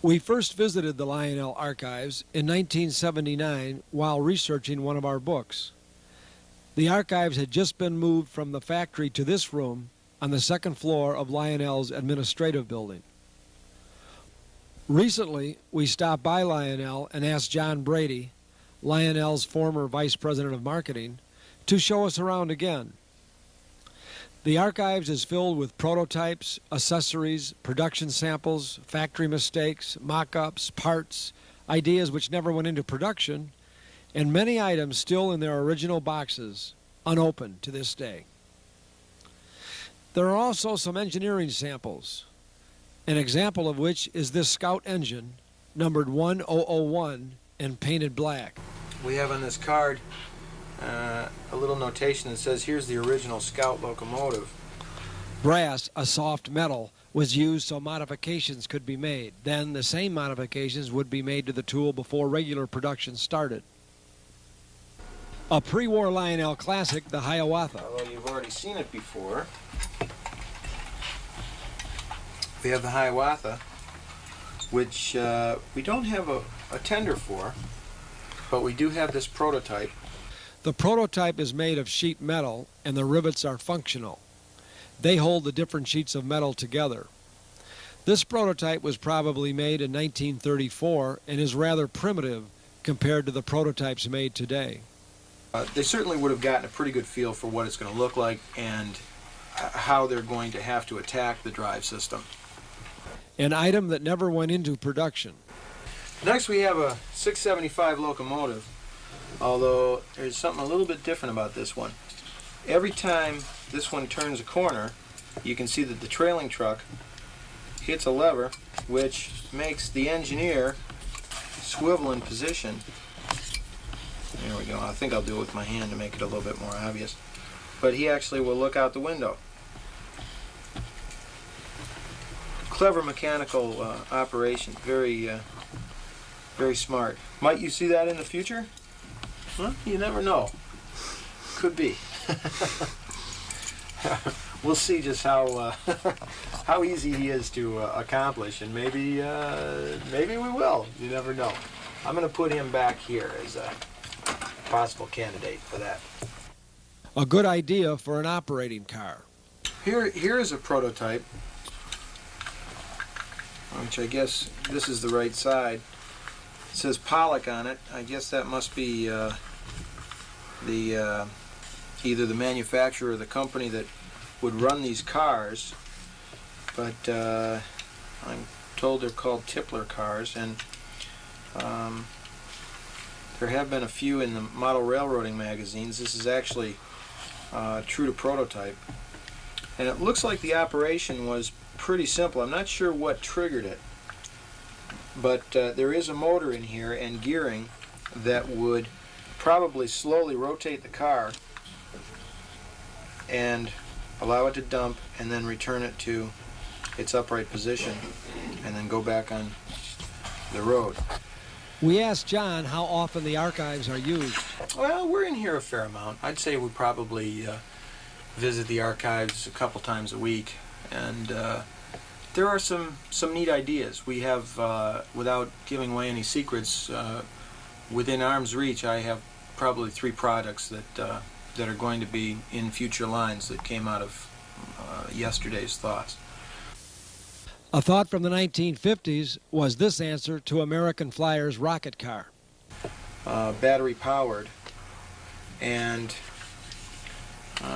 We first visited the Lionel Archives in 1979 while researching one of our books. The archives had just been moved from the factory to this room on the second floor of Lionel's administrative building. Recently, we stopped by Lionel and asked John Brady, Lionel's former vice president of marketing, to show us around again. The archives is filled with prototypes, accessories, production samples, factory mistakes, mock-ups, parts, ideas which never went into production, and many items still in their original boxes, unopened to this day. There are also some engineering samples, an example of which is this Scout engine, numbered 1001 and painted black. We have on this card a little notation that says, here's the original Scout locomotive. Brass, a soft metal, was used so modifications could be made. Then the same modifications would be made to the tool before regular production started. A pre-war Lionel classic, the Hiawatha. Although you've already seen it before. We have the Hiawatha, which we don't have a tender for, but we do have this prototype. The prototype is made of sheet metal and the rivets are functional. They hold the different sheets of metal together. This prototype was probably made in 1934 and is rather primitive compared to the prototypes made today. They certainly would have gotten a pretty good feel for what it's going to look like and how they're going to have to attack the drive system. An item that never went into production. Next we have a 675 locomotive, although there's something a little bit different about this one. Every time this one turns a corner, you can see that the trailing truck hits a lever which makes the engineer swivel in position. There we go. I think I'll do it with my hand to make it a little bit more obvious. But he actually will look out the window. Clever mechanical operation. Very smart. Might you see that in the future? Well, you never know. Could be. We'll see just how how easy he is to accomplish, and maybe we will. You never know. I'm going to put him back here as a possible candidate for that. A good idea for an operating car. Here is a prototype, which I guess this is the right side. It says Pollock on it. I guess that must be either the manufacturer or the company that would run these cars, but I'm told they're called Tippler cars, and there have been a few in the model railroading magazines. This is actually true to prototype, and it looks like the operation was pretty simple. I'm not sure what triggered it, but there is a motor in here and gearing that would probably slowly rotate the car and allow it to dump and then return it to its upright position and then go back on the road. We asked John how often the archives are used. Well, we're in here a fair amount. I'd say we probably visit the archives a couple times a week, and there are some neat ideas. We have, without giving away any secrets, within arm's reach, I have probably 3 products that are going to be in future lines that came out of yesterday's thoughts. A thought from the 1950s was this answer to American Flyer's rocket car. Battery powered, and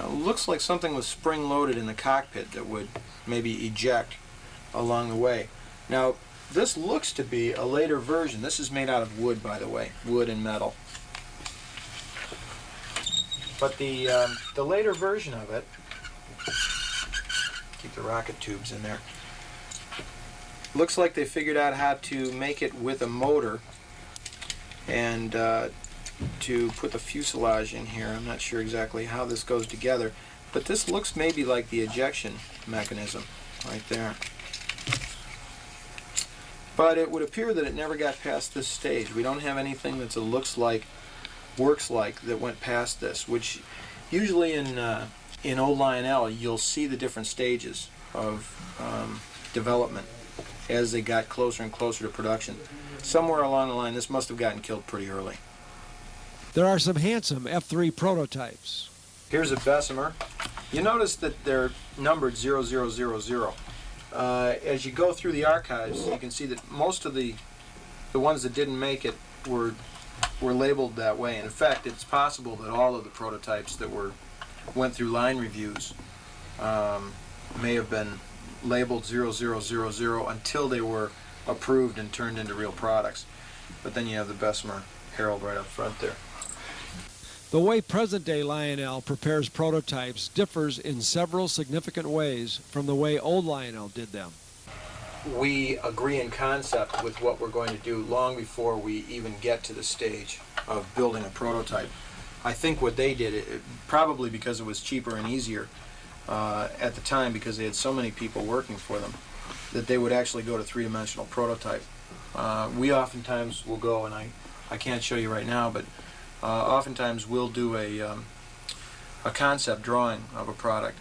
looks like something was spring loaded in the cockpit that would maybe eject along the way. Now this looks to be a later version. This is made out of wood, by the way, wood and metal. But the later version of it, keep the rocket tubes in there, looks like they figured out how to make it with a motor and to put the fuselage in here. I'm not sure exactly how this goes together, but this looks maybe like the ejection mechanism right there. But it would appear that it never got past this stage. We don't have anything that's a looks like, works like that went past this, which usually in old Lionel you'll see the different stages of development. as they got closer and closer to production. Somewhere along the line, this must have gotten killed pretty early. There are some handsome F3 prototypes. Here's a Bessemer. You notice that they're numbered 0000. As you go through the archives, you can see that most of the ones that didn't make it were labeled that way. And in fact, it's possible that all of the prototypes that went through line reviews may have been labeled 0000 until they were approved and turned into real products. But then you have the Bessemer Herald right up front there. The way present-day Lionel prepares prototypes differs in several significant ways from the way old Lionel did them. We agree in concept with what we're going to do long before we even get to the stage of building a prototype. I think what they did, probably because it was cheaper and easier at the time, because they had so many people working for them, that they would actually go to three-dimensional prototype. We oftentimes will go, and I can't show you right now, but oftentimes we'll do a concept drawing of a product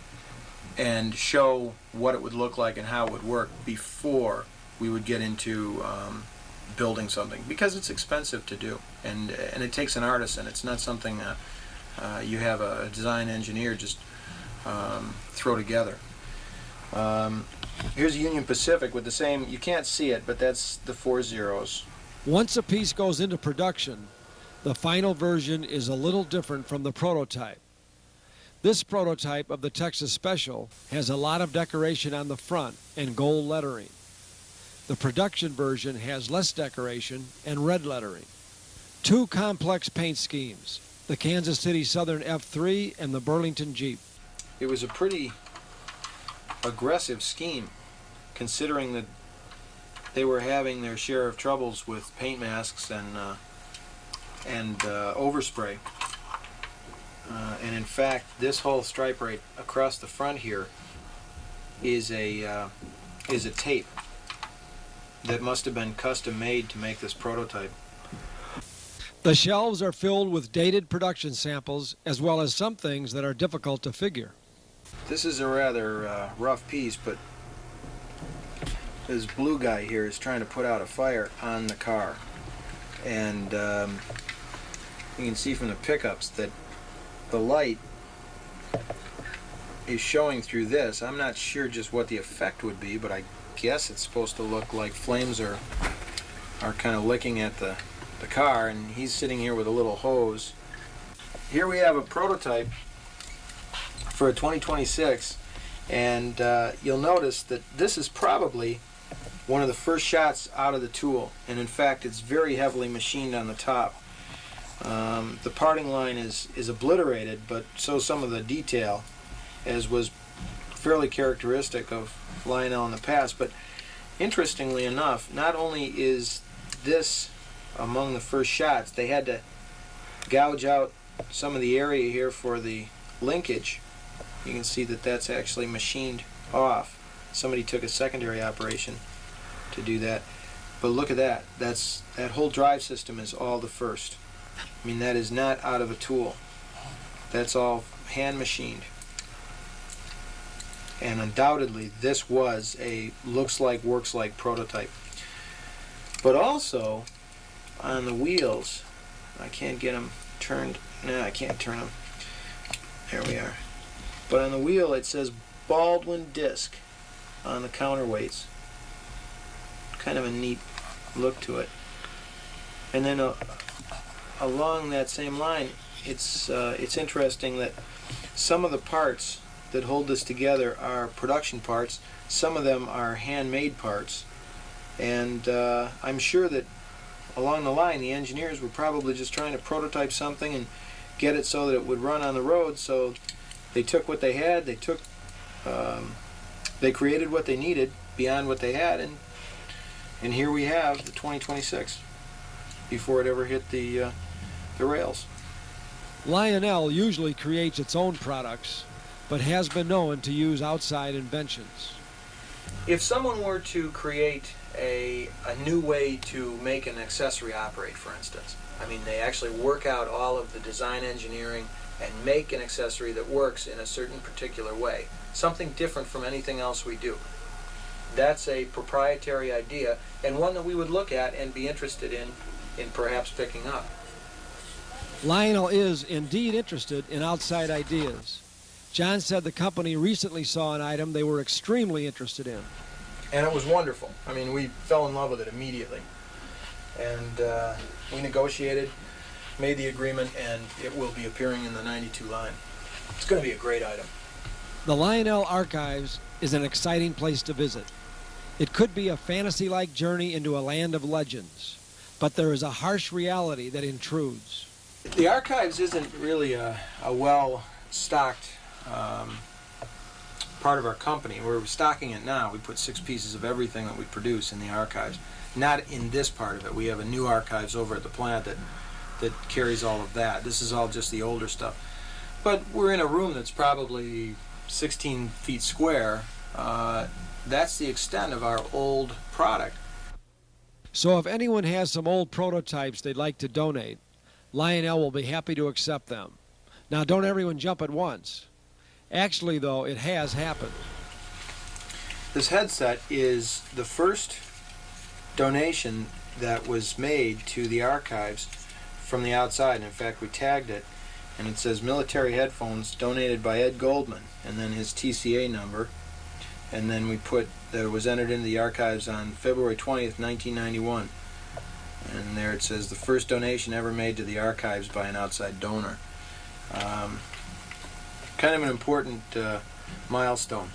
and show what it would look like and how it would work before we would get into building something, because it's expensive to do, and it takes an artisan. It's not something you have a design engineer just throw together. Here's Union Pacific with the same, you can't see it, but that's the 4 zeros. Once a piece goes into production, the final version is a little different from the prototype. This prototype of the Texas Special has a lot of decoration on the front and gold lettering. The production version has less decoration and red lettering. Two complex paint schemes, the Kansas City Southern F3 and the Burlington Jeep. It was a pretty aggressive scheme, considering that they were having their share of troubles with paint masks and overspray. And in fact, this whole stripe right across the front here is a tape that must have been custom made to make this prototype. The shelves are filled with dated production samples, as well as some things that are difficult to figure. This is a rather rough piece, but this blue guy here is trying to put out a fire on the car. And you can see from the pickups that the light is showing through this. I'm not sure just what the effect would be, but I guess it's supposed to look like flames are kind of licking at the car, and he's sitting here with a little hose. Here we have a prototype for a 2026, and you'll notice that this is probably one of the first shots out of the tool, and in fact it's very heavily machined on the top. The parting line is obliterated, but so some of the detail, as was fairly characteristic of Lionel in the past. But interestingly enough, not only is this among the first shots, they had to gouge out some of the area here for the linkage. You can see that that's actually machined off. Somebody took a secondary operation to do that. But look at that. That whole drive system is all the first. I mean, that is not out of a tool. That's all hand machined. And undoubtedly, this was a looks like, works like prototype. But also, on the wheels, I can't get them turned. No, I can't turn them. There we are. But on the wheel, it says Baldwin disc on the counterweights. Kind of a neat look to it. And then along that same line, it's interesting that some of the parts that hold this together are production parts. Some of them are handmade parts. And I'm sure that along the line, the engineers were probably just trying to prototype something and get it so that it would run on the road. So they took what they had, they created what they needed beyond what they had, and here we have the 2026 before it ever hit the rails. Lionel usually creates its own products, but has been known to use outside inventions. If someone were to create a new way to make an accessory operate, for instance, I mean, they actually work out all of the design engineering and make an accessory that works in a certain particular way, something different from anything else we do. That's a proprietary idea, and one that we would look at and be interested in perhaps picking up. Lionel is indeed interested in outside ideas. John said the company recently saw an item they were extremely interested in. And it was wonderful. I mean, we fell in love with it immediately. And we negotiated, made the agreement, and it will be appearing in the 92 line. It's going to be a great item. The Lionel Archives is an exciting place to visit. It could be a fantasy-like journey into a land of legends, but there is a harsh reality that intrudes. The Archives isn't really a well-stocked part of our company. We're stocking it now. We put 6 pieces of everything that we produce in the Archives. Not in this part of it. We have a new Archives over at the plant that carries all of that. This is all just the older stuff. But we're in a room that's probably 16 feet square. That's the extent of our old product. So if anyone has some old prototypes they'd like to donate, Lionel will be happy to accept them. Now, don't everyone jump at once. Actually, though, it has happened. This headset is the first donation that was made to the Archives from the outside. In fact, we tagged it, and it says military headphones donated by Ed Goldman, and then his TCA number. And then we put that it was entered into the Archives on February 20th, 1991. And there it says the first donation ever made to the Archives by an outside donor. Kind of an important milestone.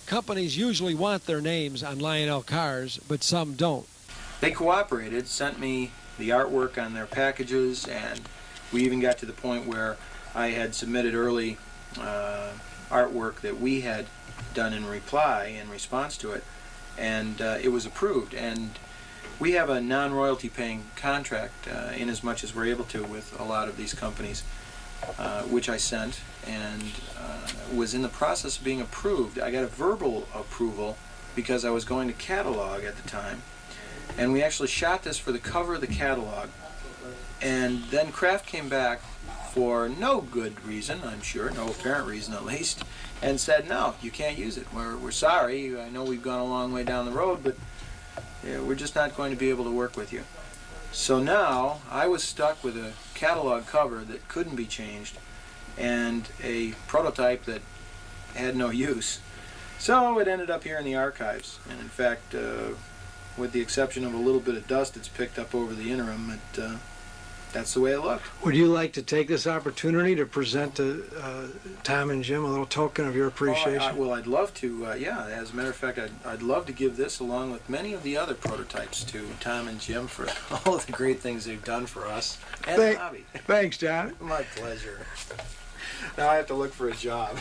Companies usually want their names on Lionel cars, but some don't. They cooperated, sent me the artwork on their packages, and we even got to the point where I had submitted early artwork that we had done in response to it, and it was approved. And we have a non-royalty paying contract in as much as we're able to with a lot of these companies, which I sent, and was in the process of being approved. I got a verbal approval because I was going to catalog at the time, and we actually shot this for the cover of the catalog. And then Kraft came back for no good reason, I'm sure, no apparent reason at least, and said, no, you can't use it. We're sorry. I know we've gone a long way down the road, but we're just not going to be able to work with you. So now I was stuck with a catalog cover that couldn't be changed and a prototype that had no use. So it ended up here in the Archives. And in fact, with the exception of a little bit of dust that's picked up over the interim, that's the way it looked. Would you like to take this opportunity to present to Tom and Jim a little token of your appreciation? Well, I'd love to, yeah. As a matter of fact, I'd love to give this along with many of the other prototypes to Tom and Jim for all of the great things they've done for us and the hobby. Thanks, John. My pleasure. Now I have to look for a job.